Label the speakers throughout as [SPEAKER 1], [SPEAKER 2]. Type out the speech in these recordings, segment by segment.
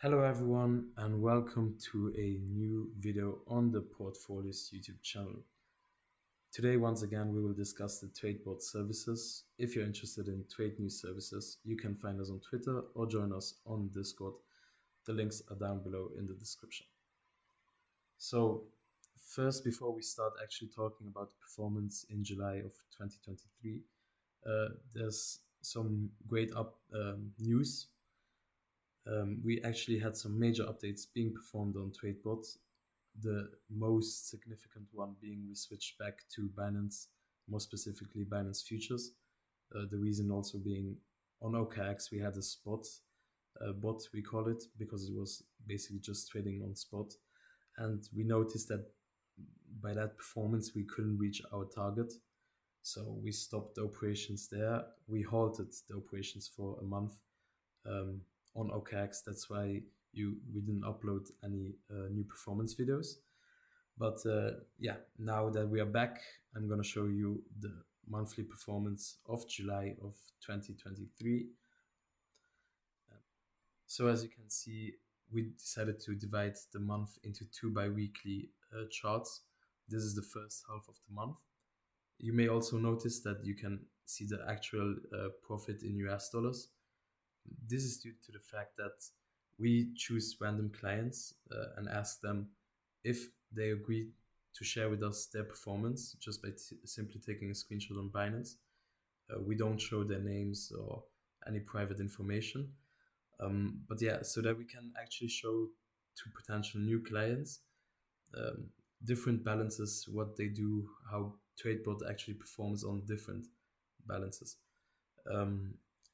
[SPEAKER 1] Hello everyone and welcome to a new video on the Portfolios YouTube channel. Today once again we will discuss the TradeBot services. If you're interested in trade news services, you can find us on Twitter or join us on Discord. The links are down below in the description. So first, before we start actually talking about the performance in July of 2023, there's some great news. We actually had some major updates being performed on TradeBot. The most significant one being we switched back to Binance, more specifically Binance Futures. The reason also being on OKX we had a spot bot, we call it, because it was basically just trading on spot. And we noticed that by that performance we couldn't reach our target. So we stopped the operations there. We halted the operations for a month on OKX. That's why we didn't upload any new performance videos. But yeah, now that we are back, I'm gonna show you the monthly performance of July of 2023. So as you can see, we decided to divide the month into two bi-weekly charts. This is the first half of the month. You may also notice that you can see the actual profit in US dollars. This is due to the fact that we choose random clients and ask them if they agree to share with us their performance just by simply taking a screenshot on Binance. We don't show their names or any private information. But yeah, so that we can actually show to potential new clients different balances, what they do, how TradeBot actually performs on different balances.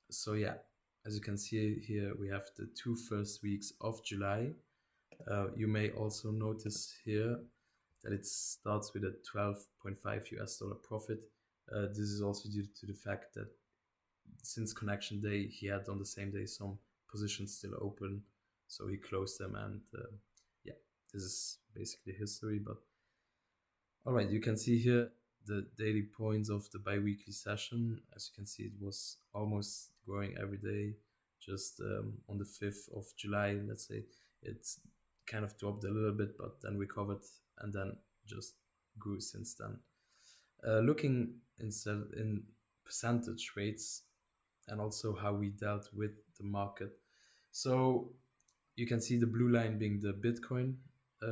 [SPEAKER 1] So yeah, as you can see here, we have the two first weeks of July. You may also notice here that it starts with a 12.5 US dollar profit. This is also due to the fact that since connection day, he had on the same day some positions still open, so he closed them, and yeah, this is basically history. But all right, you can see here the daily points of the bi-weekly session. As you can see, it was almost growing every day. Just on the 5th of July, let's say, it's kind of dropped a little bit, but then recovered and then just grew since then. Looking instead in percentage rates and also how we dealt with the market. So you can see the blue line being the Bitcoin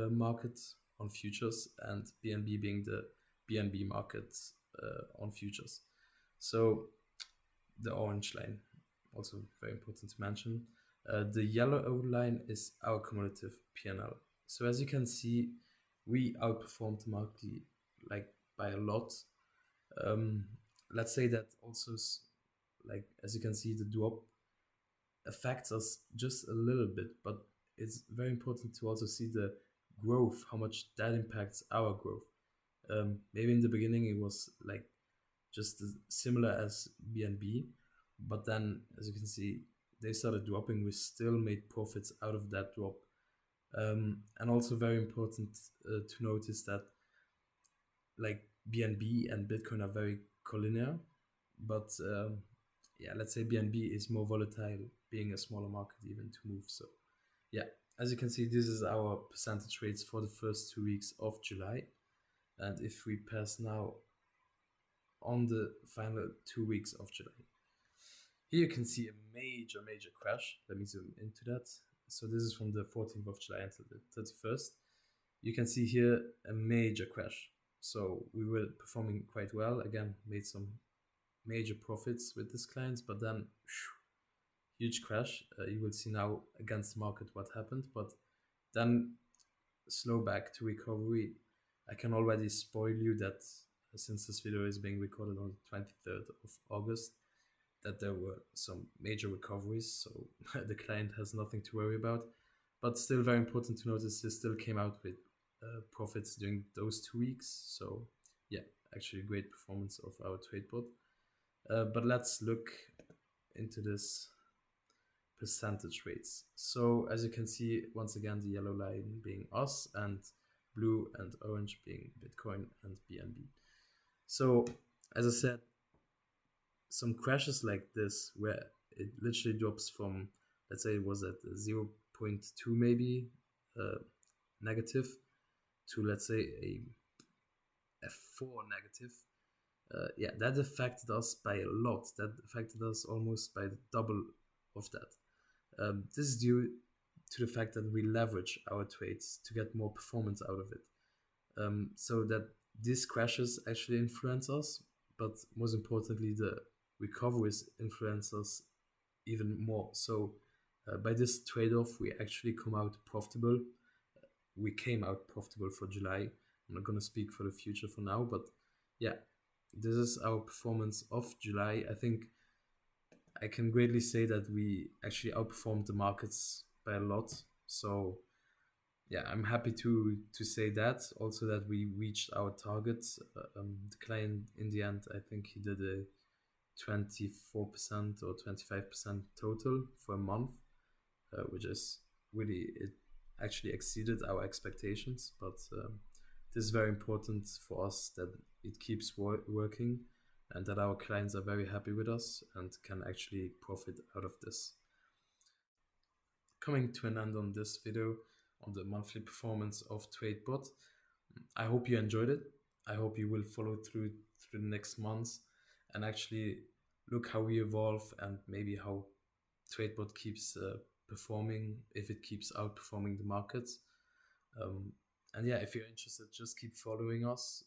[SPEAKER 1] market on futures and BNB being the BNB market on futures. So the orange line, also very important to mention. The yellow line is our cumulative PNL. So as you can see, we outperformed the market like by a lot. Let's say that also, like as you can see, the drop affects us just a little bit, but it's very important to also see the growth, how much that impacts our growth. Maybe in the beginning it was like just similar as BNB, but then as you can see, they started dropping. We still made profits out of that drop. And also very important to notice that like BNB and Bitcoin are very collinear, but yeah, let's say BNB is more volatile, being a smaller market even to move. So yeah, as you can see, this is our percentage rates for the first 2 weeks of July. And if we pass now on the final 2 weeks of July, here you can see a major crash. Let me zoom into that. So this is from the 14th of July until the 31st. You can see here a major crash. So we were performing quite well. Again, made some major profits with these clients, but then huge crash. You will see now against the market what happened, but then slow back to recovery. I can already spoil you that since this video is being recorded on the 23rd of August, that there were some major recoveries, so the client has nothing to worry about. But still very important to notice, he still came out with profits during those 2 weeks. So yeah, actually a great performance of our TradeBot. But let's look into this percentage rates. So as you can see, once again, the yellow line being us and blue and orange being Bitcoin and BNB. So as I said, some crashes like this where it literally drops from, let's say it was at point 0.2 maybe uh, negative to, let's say, a 4 negative. Yeah, that affected us by a lot. That affected us almost by the double of that. This is due to the fact that we leverage our trades to get more performance out of it. So that these crashes actually influence us, but most importantly, the recoveries influence us even more. So by this trade-off, we actually come out profitable. We came out profitable for July. I'm not gonna speak for the future for now, but yeah, this is our performance of July. I think I can greatly say that we actually outperformed the markets by a lot. So yeah, I'm happy to say that also that we reached our targets. The client in the end, I think he did a 24% or 25% total for a month, which is really, it actually exceeded our expectations. But this is very important for us that it keeps working and that our clients are very happy with us and can actually profit out of this. Coming to an end on this video on the monthly performance of TradeBot. I hope you enjoyed it. I hope you will follow through the next months and actually look how we evolve and maybe how TradeBot keeps performing, if it keeps outperforming the markets. Um, and yeah, if you're interested, just keep following us,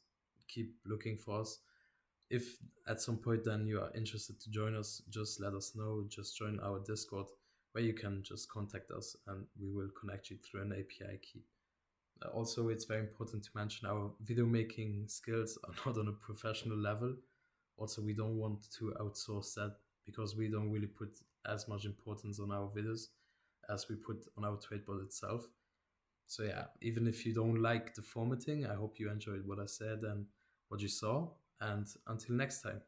[SPEAKER 1] keep looking for us. If at some point then you are interested to join us, just let us know. Just join our Discord where you can just contact us and we will connect you through an API key. Also, it's very important to mention our video making skills are not on a professional level. Also, we don't want to outsource that because we don't really put as much importance on our videos as we put on our TradeBot itself. So yeah, even if you don't like the formatting, I hope you enjoyed what I said and what you saw. And until next time.